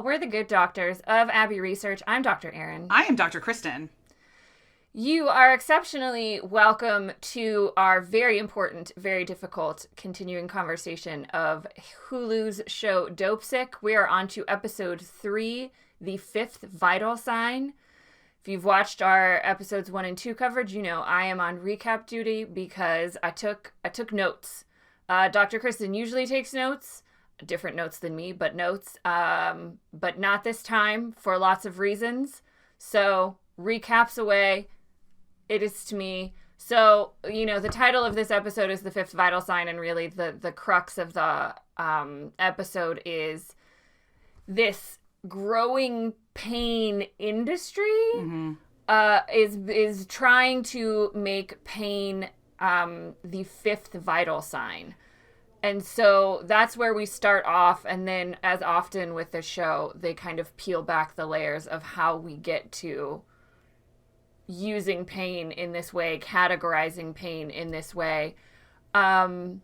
Well, we're the good doctors of Abbey Research. I'm Dr. Erin. I am Dr. Kristen. You are exceptionally welcome to our very important, very difficult continuing conversation of Hulu's show Dopesick. We are on to episode 3, The Fifth Vital Sign. If you've watched our episodes 1 and 2 coverage, you know I am on recap duty because I took notes. Dr. Kristen usually takes notes. Different notes than me, but notes. But not this time for lots of reasons. So, recaps away. It is to me. So, you know, the title of this episode is The Fifth Vital Sign, and really the crux of the episode is this growing pain industry is trying to make pain the fifth vital sign. And so that's where we start off, and then, as often with the show, they kind of peel back the layers of how we get to using pain in this way, categorizing pain in this way. And,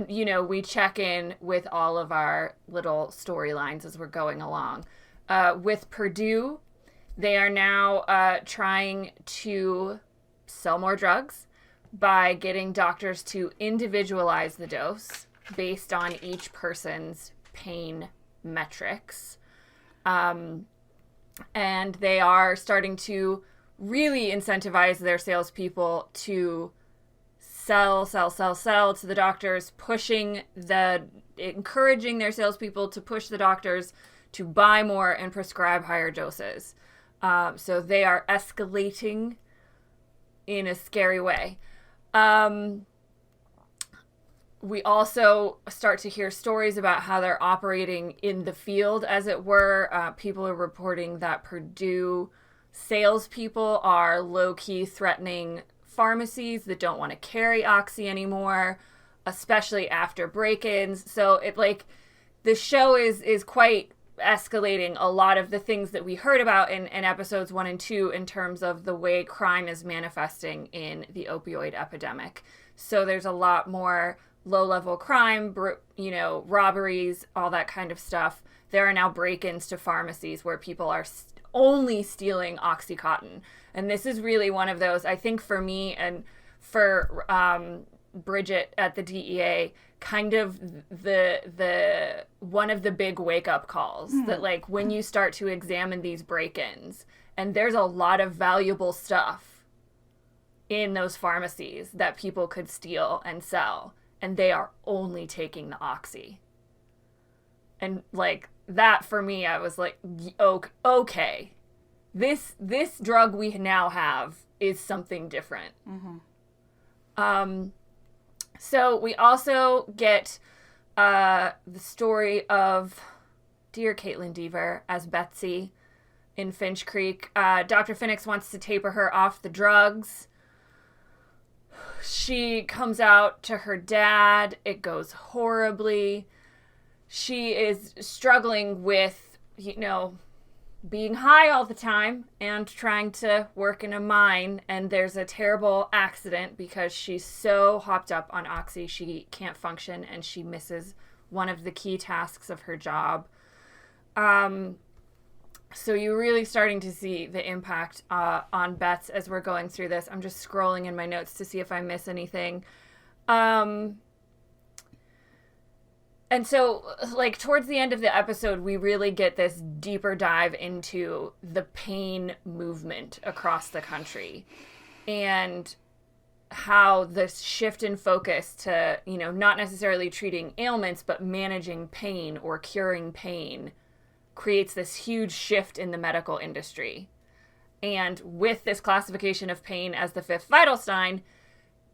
you know, we check in with all of our little storylines as we're going along. With Purdue, they are now trying to sell more drugs by getting doctors to individualize the dose based on each person's pain metrics. And they are starting to really incentivize their salespeople to sell to the doctors, encouraging their salespeople to push the doctors to buy more and prescribe higher doses. So they are escalating in a scary way. We also start to hear stories about how they're operating in the field, as it were. People are reporting that Purdue salespeople are low-key threatening pharmacies that don't want to carry Oxy anymore, especially after break-ins. So the show is quite escalating a lot of the things that we heard about in episodes 1 and 2 in terms of the way crime is manifesting in the opioid epidemic. So there's a lot more low-level crime, robberies, all that kind of stuff. There are now break-ins to pharmacies where people are only stealing OxyContin. And this is really one of those, I think, for me and for Bridget at the DEA, kind of the one of the big wake-up calls that, like, when you start to examine these break-ins, and there's a lot of valuable stuff in those pharmacies that people could steal and sell, and they are only taking the Oxy. And, like, that for me, I was like, okay, this drug we now have is something different. So we also get the story of dear Caitlin Deaver as Betsy in Finch Creek. Dr. Phoenix wants to taper her off the drugs. She comes out to her dad. It goes horribly. She is struggling with, being high all the time and trying to work in a mine, and there's a terrible accident because she's so hopped up on Oxy she can't function, and she misses one of the key tasks of her job. So you're really starting to see the impact on Bets as we're going through this. I'm just scrolling in my notes to see if I miss anything. And so, like, towards the end of the episode, we really get this deeper dive into the pain movement across the country and how this shift in focus to, not necessarily treating ailments, but managing pain or curing pain creates this huge shift in the medical industry. And with this classification of pain as the fifth vital sign,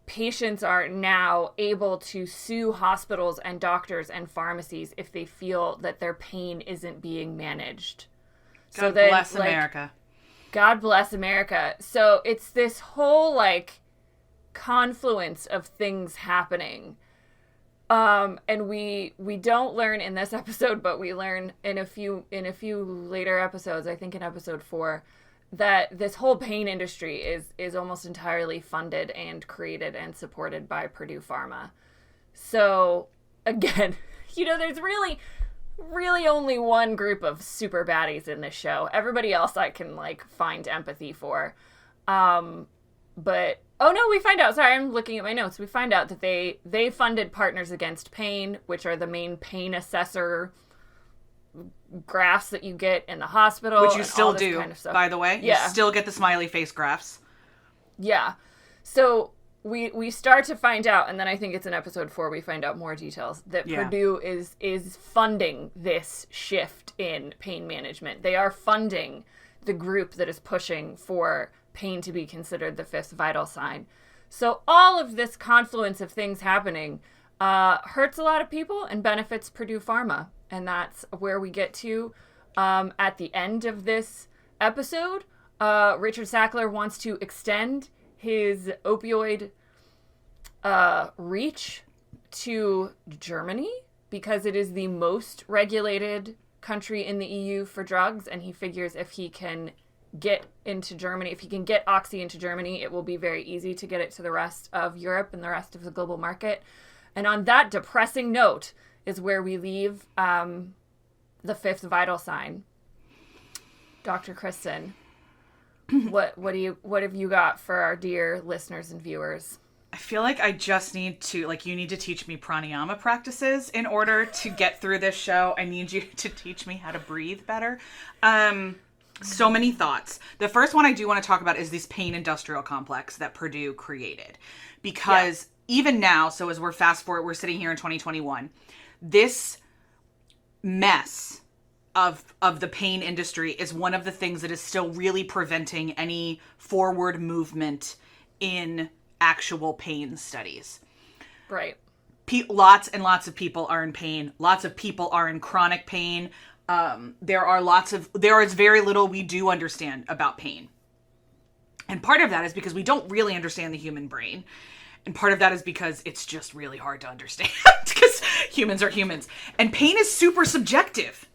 patients are now able to sue hospitals and doctors and pharmacies if they feel that their pain isn't being managed. God bless America. God bless America. So it's this whole, confluence of things happening. And we don't learn in this episode, but we learn in a few later episodes, I think in episode 4, that this whole pain industry is almost entirely funded and created and supported by Purdue Pharma. So again, there's really really only one group of super baddies in this show. Everybody else I can, like, find empathy for. But, oh no, we find out, sorry, I'm looking at my notes. We find out that they funded Partners Against Pain, which are the main pain assessor graphs that you get in the hospital. Which you still do, kind of by the way. Yeah. You still get the smiley face graphs. Yeah. So we start to find out, and then I think it's in episode 4 we find out more details, that Purdue is funding this shift in pain management. They are funding the group that is pushing for pain to be considered the 5th vital sign. So all of this confluence of things happening hurts a lot of people and benefits Purdue Pharma. And that's where we get to at the end of this episode. Richard Sackler wants to extend his opioid reach to Germany because it is the most regulated country in the EU for drugs, and he figures if he can get into Germany, if he can get Oxy into Germany, it will be very easy to get it to the rest of Europe and the rest of the global market. And on that depressing note is where we leave the 5th vital sign. Dr. Kristen, what have you got for our dear listeners and viewers? I feel like I just need to, like, you need to teach me pranayama practices in order to get through this show. I need you to teach me how to breathe better. So many thoughts. The first one I do want to talk about is this pain industrial complex that Purdue created. Because even now, so as we're we're sitting here in 2021, this mess of the pain industry is one of the things that is still really preventing any forward movement in actual pain studies. Right. Lots and lots of people are in pain. Lots of people are in chronic pain. There is very little we do understand about pain. And part of that is because we don't really understand the human brain. And part of that is because it's just really hard to understand because humans are humans. And pain is super subjective.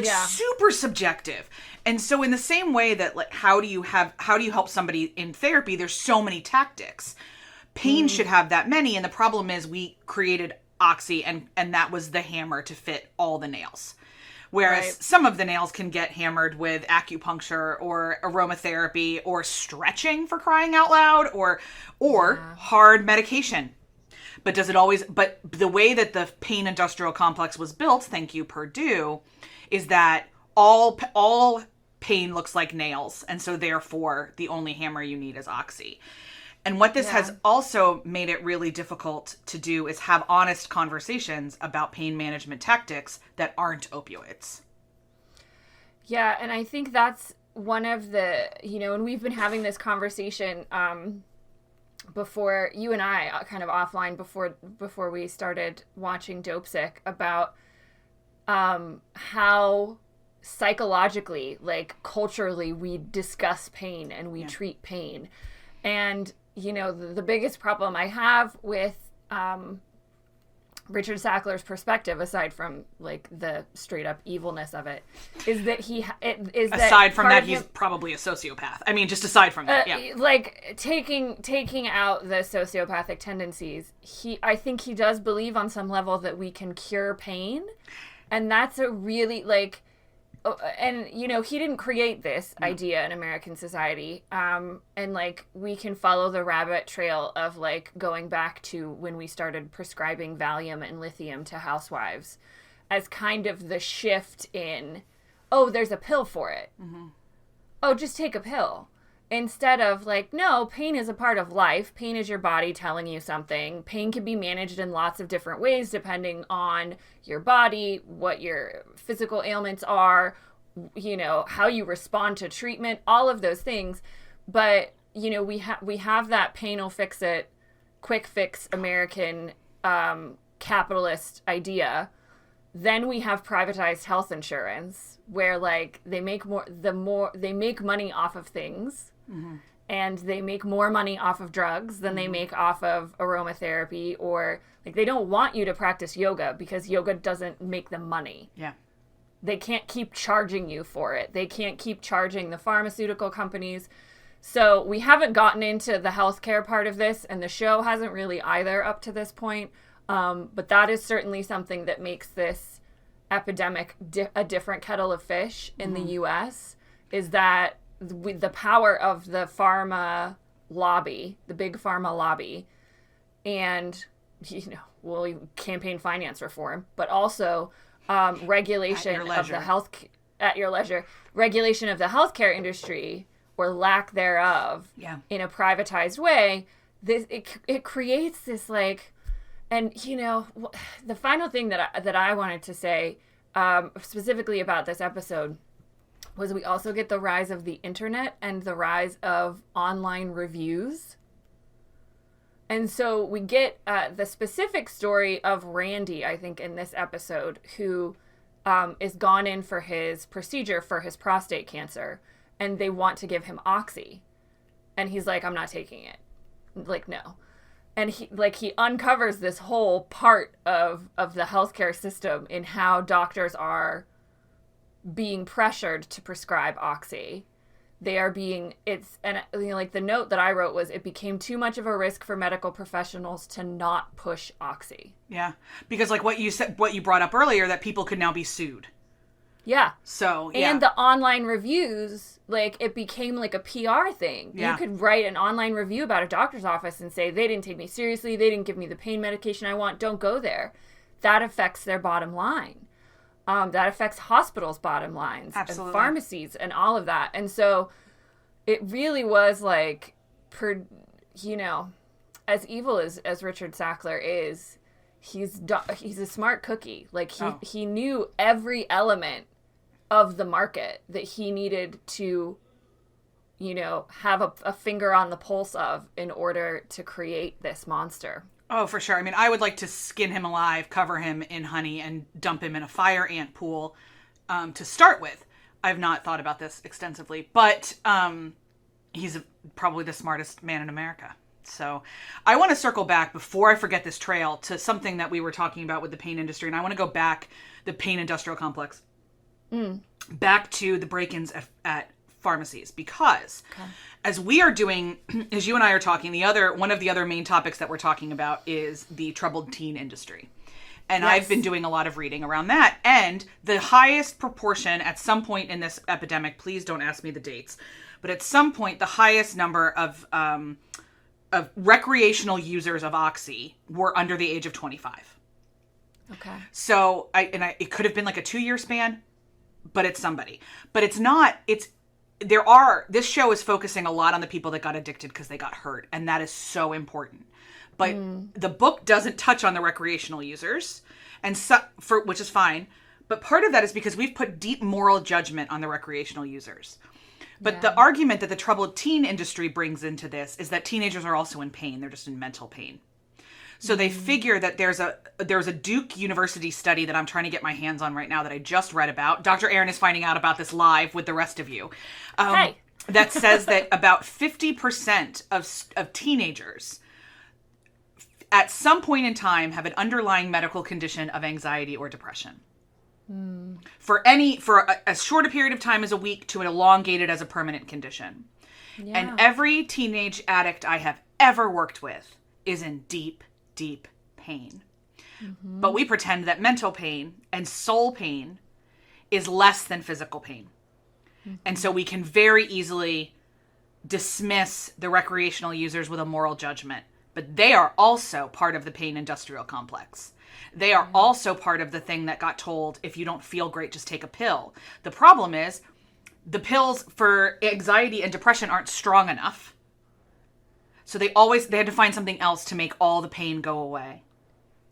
Super subjective. And so in the same way that, like, how do you help somebody in therapy? There's so many tactics. Pain should have that many. And the problem is we created Oxy and that was the hammer to fit all the nails. Whereas some of the nails can get hammered with acupuncture or aromatherapy or stretching, for crying out loud, or hard medication. But but the way that the pain industrial complex was built, thank you, Purdue, is that all pain looks like nails. And so therefore the only hammer you need is Oxy. And what this has also made it really difficult to do is have honest conversations about pain management tactics that aren't opioids. Yeah, and I think that's one of the, and we've been having this conversation before, you and I, kind of offline before we started watching Dopesick, about how psychologically, like culturally, we discuss pain and we treat pain. And the biggest problem I have with Richard Sackler's perspective, aside from like the straight up evilness of it, is that aside from that he's probably a sociopath. I mean, just aside from that, like taking out the sociopathic tendencies, I think he does believe on some level that we can cure pain, and that's a really like. And, he didn't create this idea in American society. And, like, we can follow the rabbit trail of, like, going back to when we started prescribing Valium and lithium to housewives as kind of the shift in, oh, there's a pill for it. Mm-hmm. Oh, just take a pill. Instead of, like, no, pain is a part of life. Pain is your body telling you something. Pain can be managed in lots of different ways depending on your body, what your physical ailments are, how you respond to treatment, all of those things. But, we have that pain will fix it, quick fix American capitalist idea. Then we have privatized health insurance where, like, they make money off of things. Mm-hmm. And they make more money off of drugs than they make off of aromatherapy, or like they don't want you to practice yoga because yoga doesn't make them money. Yeah. They can't keep charging you for it. They can't keep charging the pharmaceutical companies. So we haven't gotten into the healthcare part of this, and the show hasn't really either up to this point. But that is certainly something that makes this epidemic, a different kettle of fish in the U.S. is that with the power of the pharma lobby, the big pharma lobby, and, campaign finance reform, but also regulation of the at your leisure, regulation of the healthcare industry or lack thereof in a privatized way. It creates this and the final thing that I wanted to say specifically about this episode was we also get the rise of the internet and the rise of online reviews. And so we get the specific story of Randy, I think, in this episode, who is gone in for his procedure for his prostate cancer, and they want to give him Oxy. And he's like, I'm not taking it. No. And he uncovers this whole part of the healthcare system in how doctors are being pressured to prescribe Oxy. They are being, the note that I wrote was, it became too much of a risk for medical professionals to not push Oxy. Yeah. Because what you brought up earlier, that people could now be sued. Yeah. So, yeah. And the online reviews, it became a PR thing. Yeah. You could write an online review about a doctor's office and say, they didn't take me seriously, they didn't give me the pain medication I want, don't go there. That affects their bottom line. That affects hospitals' bottom lines. Absolutely. And pharmacies and all of that. And so it really was as evil as Richard Sackler is, he's a smart cookie. He knew every element of the market that he needed to, have a finger on the pulse of in order to create this monster. Oh, for sure. I mean, I would like to skin him alive, cover him in honey, and dump him in a fire ant pool to start with. I've not thought about this extensively, but he's probably the smartest man in America. So I want to circle back, before I forget this trail, to something that we were talking about with the pain industry. And I want to go back, the pain industrial complex, back to the break-ins at pharmacies, because as we are doing, as you and I are talking, one of the other main topics that we're talking about is the troubled teen industry. And yes. I've been doing a lot of reading around that. And the highest proportion at some point in this epidemic, please don't ask me the dates, but at some point, the highest number of recreational users of Oxy were under the age of 25. Okay. So it could have been a 2-year span, but it's somebody. But it's not, this show is focusing a lot on the people that got addicted because they got hurt, and that is so important. But the book doesn't touch on the recreational users, which is fine. But part of that is because we've put deep moral judgment on the recreational users. But the argument that the troubled teen industry brings into this is that teenagers are also in pain. They're just in mental pain. So they figure that there's a Duke University study that I'm trying to get my hands on right now that I just read about. Dr. Aaron is finding out about this live with the rest of you. That says that about 50% of teenagers at some point in time have an underlying medical condition of anxiety or depression. For as short a period of time as a week to an elongated as a permanent condition. Yeah. And every teenage addict I have ever worked with is in deep, deep pain. Mm-hmm. But we pretend that mental pain and soul pain is less than physical pain. Mm-hmm. And so we can very easily dismiss the recreational users with a moral judgment. But they are also part of the pain industrial complex. They are also part of the thing that got told, if you don't feel great, just take a pill. The problem is, the pills for anxiety and depression aren't strong enough. So they had to find something else to make all the pain go away.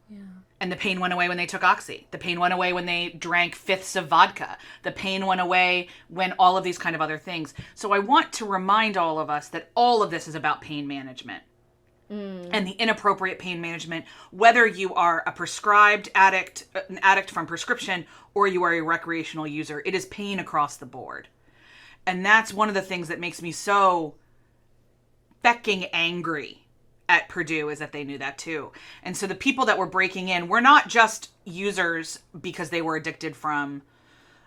Yeah. And the pain went away when they took Oxy. The pain went away when they drank fifths of vodka. The pain went away when all of these kind of other things. So I want to remind all of us that all of this is about pain management. And the inappropriate pain management, whether you are a prescribed addict, an addict from prescription, or you are a recreational user, it is pain across the board. And that's one of the things that makes me so fecking angry at Purdue, is that they knew that too. And so the people that were breaking in were not just users because they were addicted from,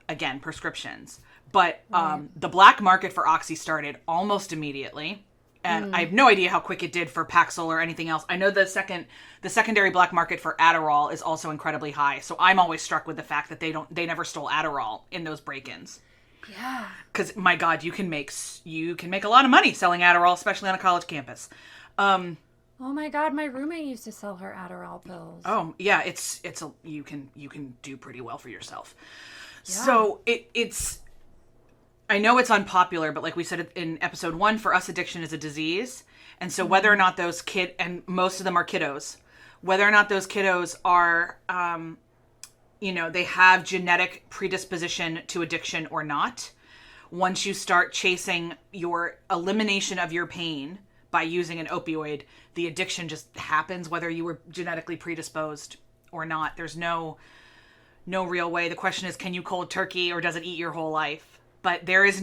again, prescriptions. But the black market for Oxy started almost immediately. And I have no idea how quick it did for Paxil or anything else. I know the secondary black market for Adderall is also incredibly high. So I'm always struck with the fact that they never stole Adderall in those break-ins. Yeah. Because my God, you can make a lot of money selling Adderall, especially on a college campus. Oh my God, my roommate used to sell her Adderall pills. Oh yeah, you can do pretty well for yourself. Yeah. So it's. I know it's unpopular, but like we said in episode 1, for us, addiction is a disease. And so whether or not those and most of them are kiddos, whether or not those kiddos are, they have genetic predisposition to addiction or not, once you start chasing your elimination of your pain by using an opioid, the addiction just happens, whether you were genetically predisposed or not. There's no real way. The question is, can you cold turkey or does it eat your whole life? But there is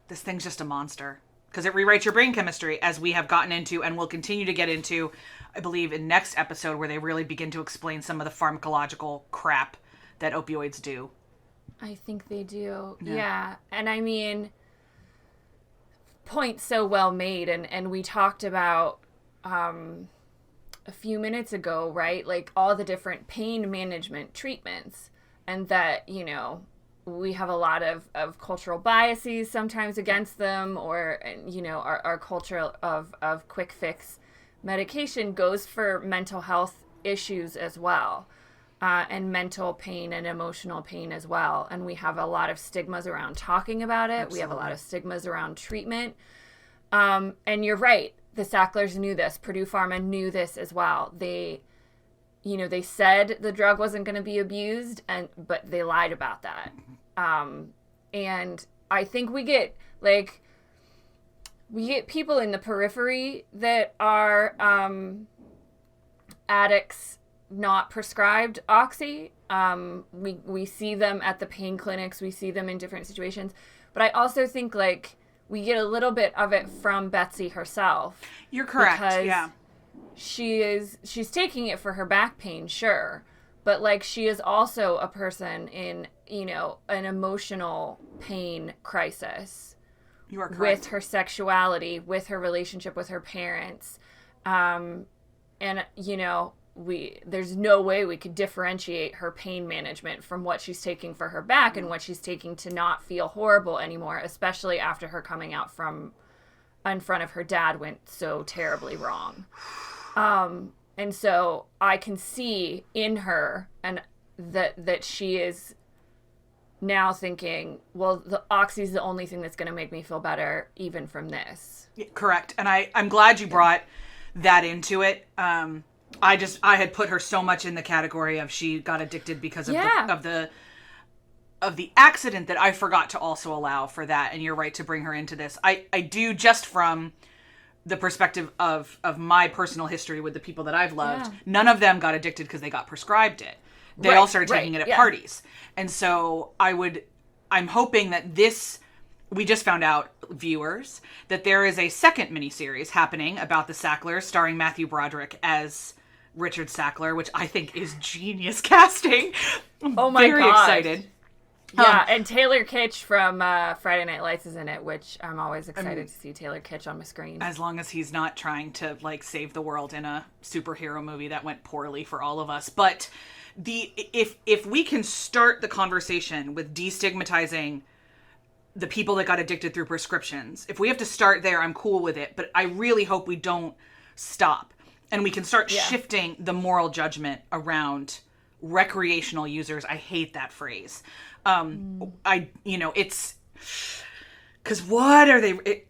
this thing's just a monster because it rewrites your brain chemistry, as we have gotten into and will continue to get into, I believe, in next episode, where they really begin to explain some of the pharmacological crap that opioids do. I think they do. Yeah. And I mean, point so well made. And we talked about, a few minutes ago, right? Like all the different pain management treatments. And that, we have a lot of cultural biases sometimes against them, or, our culture of quick fix medication goes for mental health issues as well, and mental pain and emotional pain as well. And we have a lot of stigmas around talking about it. Absolutely. We have a lot of stigmas around treatment. And you're right. The Sacklers knew this. Purdue Pharma knew this as well. They said the drug wasn't going to be abused, but they lied about that. And I think we get people in the periphery that are addicts not prescribed Oxy. We see them at the pain clinics. We see them in different situations. But I also think we get a little bit of it from Betsy herself. You're correct. Yeah. She's taking it for her back pain, sure. But she is also a person in, an emotional pain crisis. You are correct. With her sexuality, with her relationship with her parents. And, there's no way we could differentiate her pain management from what she's taking for her back and what she's taking to not feel horrible anymore, especially after her coming out from in front of her dad went so terribly wrong. And so I can see in her and that she is now thinking, well, the Oxy's the only thing that's going to make me feel better even from this. Yeah, correct. And I'm glad you brought that into it. I had put her so much in the category of she got addicted because of the accident that I forgot to also allow for that. And you're right to bring her into this. I do, just from the perspective of my personal history with the people that I've loved, none of them got addicted because they got prescribed it. They all started taking it at parties. And so I'm hoping that we just found out, viewers, that there is a second miniseries happening about the Sacklers, starring Matthew Broderick as Richard Sackler, which I think is genius casting. Oh my God. Very excited. Yeah, and Taylor Kitsch from Friday Night Lights is in it, which I'm always excited to see Taylor Kitsch on my screen. As long as he's not trying to save the world in a superhero movie that went poorly for all of us. But if we can start the conversation with destigmatizing the people that got addicted through prescriptions, if we have to start there, I'm cool with it. But I really hope we don't stop, and we can start shifting the moral judgment around recreational users. I hate that phrase. It's because what are they,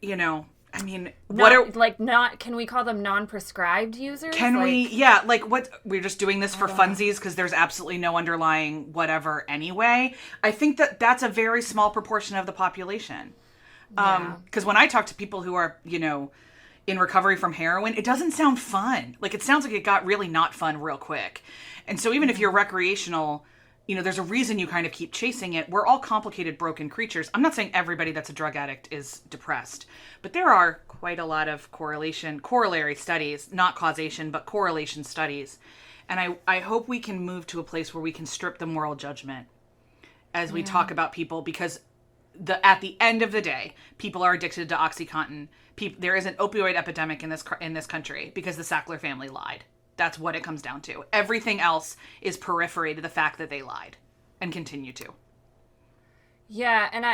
I mean, can we call them non-prescribed users? Can we, what, we're just doing this for funsies because there's absolutely no underlying whatever anyway. I think that's a very small proportion of the population. Because when I talk to people who are, in recovery from heroin, it doesn't sound fun. It sounds like it got really not fun real quick. And so even if you're recreational, there's a reason you kind of keep chasing it. We're all complicated, broken creatures. I'm not saying everybody that's a drug addict is depressed, but there are quite a lot of corollary studies, not causation, but correlation studies. And I hope we can move to a place where we can strip the moral judgment as we talk about people, because at the end of the day, people are addicted to OxyContin. There is an opioid epidemic in this country because the Sackler family lied. That's what it comes down to. Everything else is periphery to the fact that they lied and continue to. Yeah, and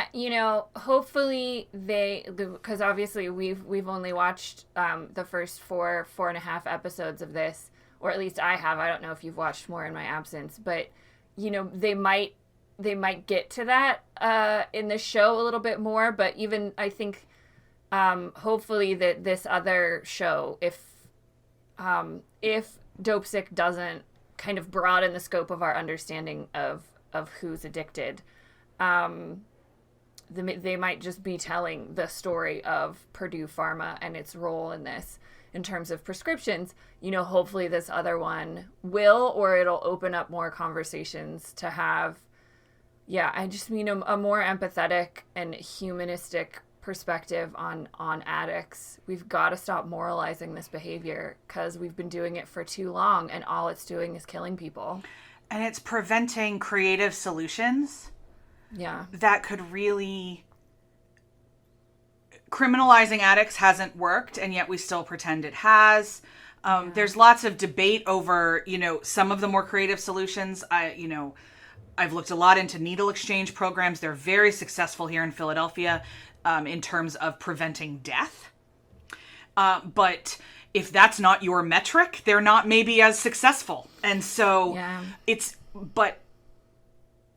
hopefully because obviously we've only watched the first 4.5 episodes of this, or at least I have. I don't know if you've watched more in my absence, but they might get to that in the show a little bit more. But even I think hopefully that this other show, if Dopesick doesn't kind of broaden the scope of our understanding of who's addicted, they might just be telling the story of Purdue Pharma and its role in this in terms of prescriptions. Hopefully this other one will, or it'll open up more conversations to have, I just mean a more empathetic and humanistic perspective on addicts. We've got to stop moralizing this behavior because we've been doing it for too long, and all it's doing is killing people. And it's preventing creative solutions. Yeah. That could really... Criminalizing addicts hasn't worked, and yet we still pretend it has. There's lots of debate over, some of the more creative solutions. I've looked a lot into needle exchange programs. They're very successful here in Philadelphia in terms of preventing death. But if that's not your metric, they're not maybe as successful. And so but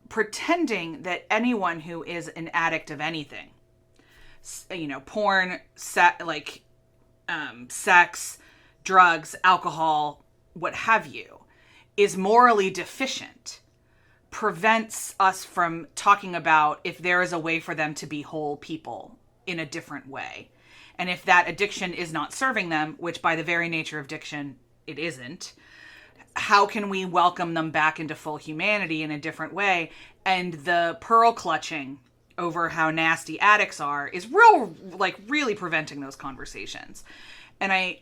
pretending that anyone who is an addict of anything, porn, sex, drugs, alcohol, what have you, is morally deficient, prevents us from talking about if there is a way for them to be whole people in a different way. And if that addiction is not serving them, which by the very nature of addiction, it isn't, how can we welcome them back into full humanity in a different way? And the pearl clutching over how nasty addicts are is really preventing those conversations. And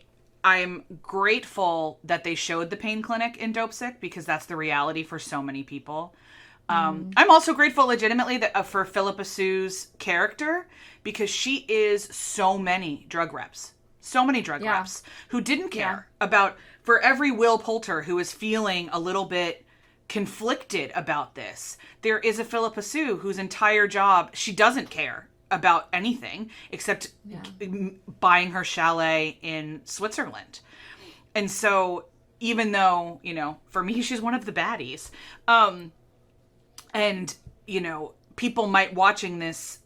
I'm grateful that they showed the pain clinic in Dopesick, because that's the reality for so many people. I'm also grateful legitimately that for Philippa Sue's character, because she is so many drug reps who didn't care about, for every Will Poulter who is feeling a little bit conflicted about this, there is a Philippa Sue whose entire job, she doesn't care about anything except buying her chalet in Switzerland. And so even though, for me, she's one of the baddies, and, people might watching this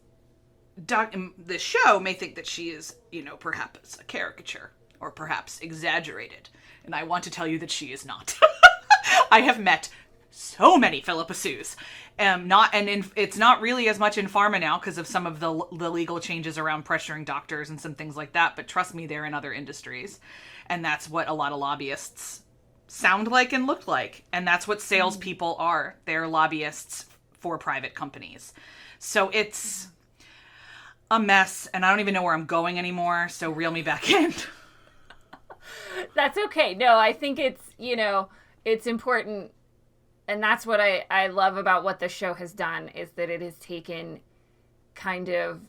show may think that she is, perhaps a caricature or perhaps exaggerated. And I want to tell you that she is not. I have met so many Philippa Sues. It's not really as much in pharma now because of some of the legal changes around pressuring doctors and some things like that. But trust me, they're in other industries. And that's what a lot of lobbyists sound like and look like. And that's what salespeople are. They're lobbyists for private companies. So it's a mess, and I don't even know where I'm going anymore. So reel me back in. That's okay. No, I think it's, it's important. And that's what I love about what the show has done, is that it has taken kind of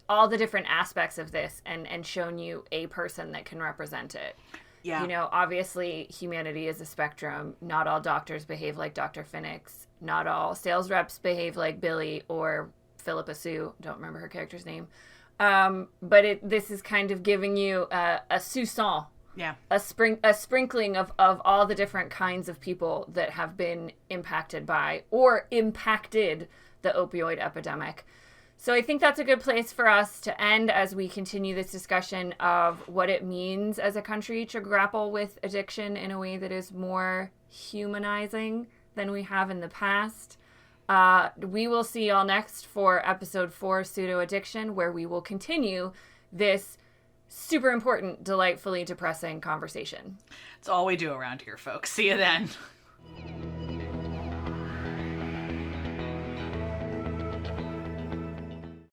all the different aspects of this and shown you a person that can represent it. Yeah. Obviously humanity is a spectrum. Not all doctors behave like Dr. Phoenix. Not all sales reps behave like Billy or Philippa Sue. Don't remember her character's name. But this is kind of giving you a soupçon. Yeah. A sprinkling of all the different kinds of people that have been impacted by or impacted the opioid epidemic. So I think that's a good place for us to end as we continue this discussion of what it means as a country to grapple with addiction in a way that is more humanizing than we have in the past. We will see y'all next for episode 4, Pseudo Addiction, where we will continue this super important, delightfully depressing conversation. It's all we do around here, folks. See you then.